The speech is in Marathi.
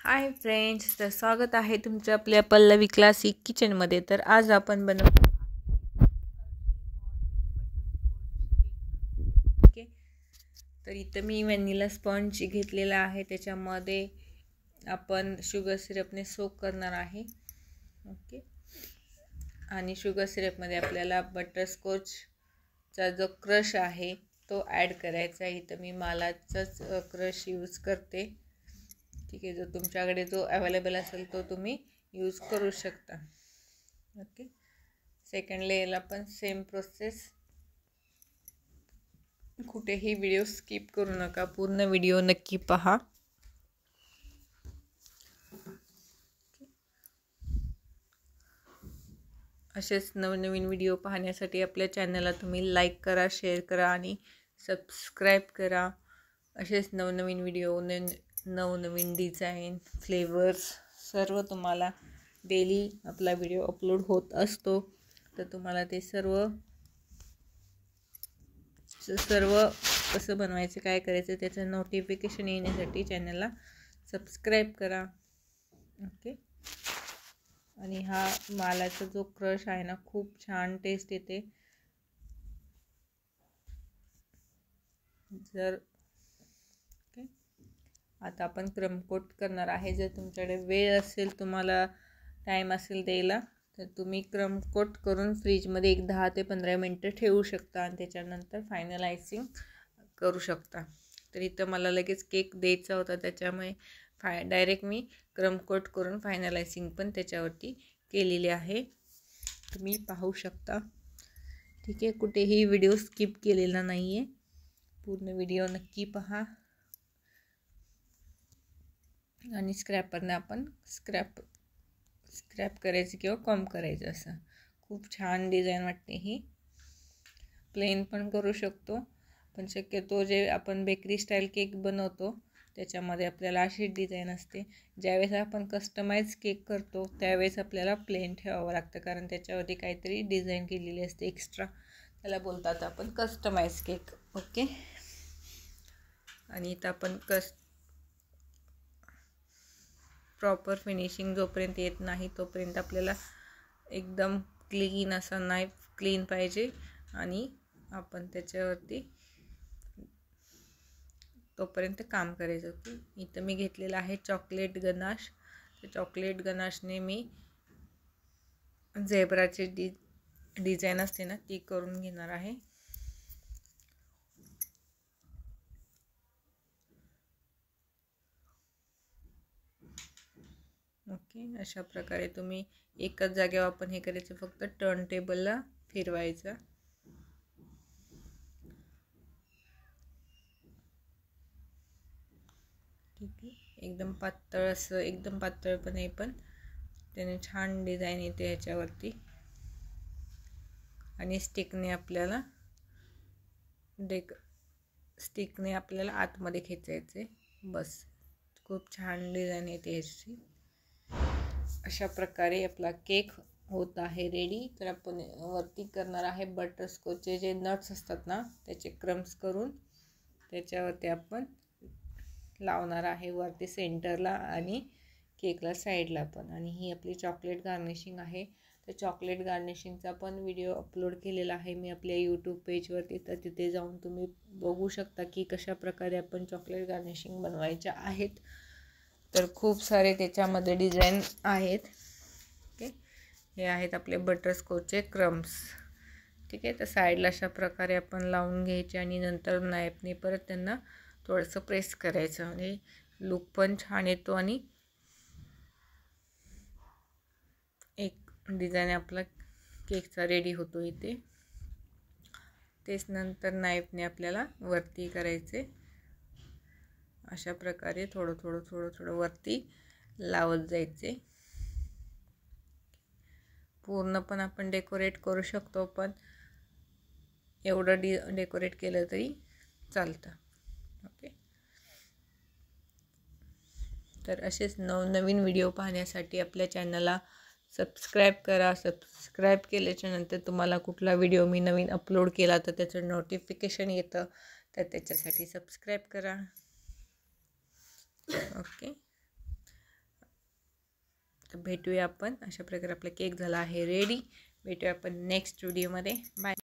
हाय फ्रेंड्स, तर स्वागत आहे तुमचं आपल्या पल्लवी क्लासिक किचनमध्ये। तर आज आपण बनवतो ओके। तर इथं मी व्हॅनिला स्पॉन्ज घेतलेला आहे, त्याच्यामध्ये आपण शुगर सिरपने सोक करणार आहे। ओके, आणि शुगर सिरपमध्ये आपल्याला बटरस्कॉचचा जो क्रश आहे तो ॲड करायचा आहे। इथं मी मालाचाच क्रश यूज करते। ठीक आहे, जर तुमच्याकडे जो अवेलेबल असेल तो तुम्ही यूज करू शकता। ओके, सेकंड लेयरला पण सेम प्रोसेस। कुठेही व्हिडिओ स्किप करू नका, पूर्ण व्हिडिओ नक्की पहा। असेच नवनवीन व्हिडिओ पाहण्यासाठी आपल्या चॅनलला तुम्ही लाईक करा, शेअर करा आणि सबस्क्राईब करा। असेच नवनवीन व्हिडिओ, नवनवीन डिझाईन, फ्लेवर्स सर्व तुम्हाला डेली आपला व्हिडिओ अपलोड होत असतो। तर तुम्हाला ते सर्व कसं बनवायचं, काय करायचं त्याचं नोटिफिकेशन येण्यासाठी चॅनलला सबस्क्राईब करा। ओके, आणि हा मालाचा जो क्रश आहे ना, खूप छान टेस्ट येते। जर ओके, आता आपण क्रम कोट करणार आहे। जर तुमच्याकडे वेळ असेल, तुम्हाला टाईम असेल द्यायला, तर तुम्ही क्रम कोट करून फ्रीजमध्ये एक 10 ते 15 मिनटं ठेवू शकता आणि त्याच्यानंतर फायनल आयसिंग करू शकता। तर इथं मला लगेच केक द्यायचा होता, त्याच्यामुळे डायरेक्ट मी क्रम कोट करून फायनल आयसिंग पण त्याच्यावरती केलेली आहे, तुम्ही पाहू शकता। ठीक आहे, कुठेही व्हिडिओ स्किप केलेला नाही आहे, पूर्ण व्हिडिओ नक्की पहा। आणि स्क्रॅपरने आपण स्क्रॅप करायचं किंवा कॉम्ब करायचं, असं खूप छान डिझाईन वाटते। ही प्लेन पण करू शकतो, पण शक्यतो जे आपण बेकरी स्टाईल केक बनवतो त्याच्यामध्ये आपल्याला अशी डिझाईन असते। ज्यावेळेस आपण कस्टमाइज केक करतो त्यावेळेस आपल्याला प्लेन ठेवावं लागतं, कारण त्याच्यावरती काहीतरी डिझाईन केलेली असते एक्स्ट्रा, त्याला बोलतात आपण कस्टमाइज केक। ओके, आणि इथं आपण प्रॉपर फिनिशिंग जोपर्यंत येत नाही तोपर्यंत आपल्याला एकदम क्लीन असा नाईफ क्लीन पाहिजे, आणि आपण त्याच्यावरती तोपर्यंत काम करायचं। ओके, इथं मी घेतलेला आहे चॉकलेट गनाश। तर चॉकलेट गनाशने मी झेब्राची डिझाईन असते ना, ती करून घेणार आहे। ओके, अशा प्रकारे तुम्ही एकाच जागेवर आपण हे करायचं, फक्त टर्न टेबलला फिरवायचं। ठीक आहे, एकदम पातळ असं, एकदम पातळ पण आहे, पण त्याने छान डिझाईन येते ह्याच्यावरती। आणि स्टिकने आपल्याला आतमध्ये खेचायचे, बस। खूप छान डिझाईन येते ह्याची। अशा प्रकारे आपला केक होत आहे रेडी। तर आपण वरती करणार आहे बटरस्कॉचचे जे नट्स असतात ना, त्याचे क्रम्स करून त्याच्यावरती आपण लावणार आहे, वरती सेंटरला आणि केकला साईडला पण। आणि ही आपली चॉकलेट गार्निशिंग आहे। तर चॉकलेट गार्निशिंगचा पण व्हिडिओ अपलोड केलेला आहे मी आपल्या यूट्यूब पेजवरती, तर तिथे जाऊन तुम्ही बघू शकता की कशा प्रकारे आपण चॉकलेट गार्निशिंग बनवायच्या आहेत। तर खूप सारे त्याच्यामध्ये डिझाईन आहेत। ओके, हे आहेत आपले बटरस्कॉचचे क्रम्स। ठीक आहे, तर साईडला अशा प्रकारे आपण लावून घ्यायचे आणि नंतर नाईफने परत त्यांना थोडंसं प्रेस करायचं, म्हणजे लुक पण छान येतो आणि एक डिझाईन आपला केकचा रेडी होतो इथे। तेच नंतर नाईफने आपल्याला वरती करायचे, अशा प्रकारे थोडं थोडं वरती लावत जायचे। पूर्ण पण आपण डेकोरेट करू शकतो, पण एवढं डेकोरेट केलं तरी चालतं। ओके, तर असेच नवनवीन व्हिडिओ पाहण्यासाठी आपल्या चॅनलला सबस्क्राईब करा। सबस्क्राईब केल्याच्यानंतर तुम्हाला कुठला व्हिडिओ मी नवीन अपलोड केला तर त्याचं नोटिफिकेशन येतं, तर त्याच्यासाठी सबस्क्राईब करा। ओके, तर भेटूया आपण. अशा प्रकारे आपला केक झाला आहे रेडी. भेटूया आपण नेक्स्ट व्हिडिओमध्ये. बाय.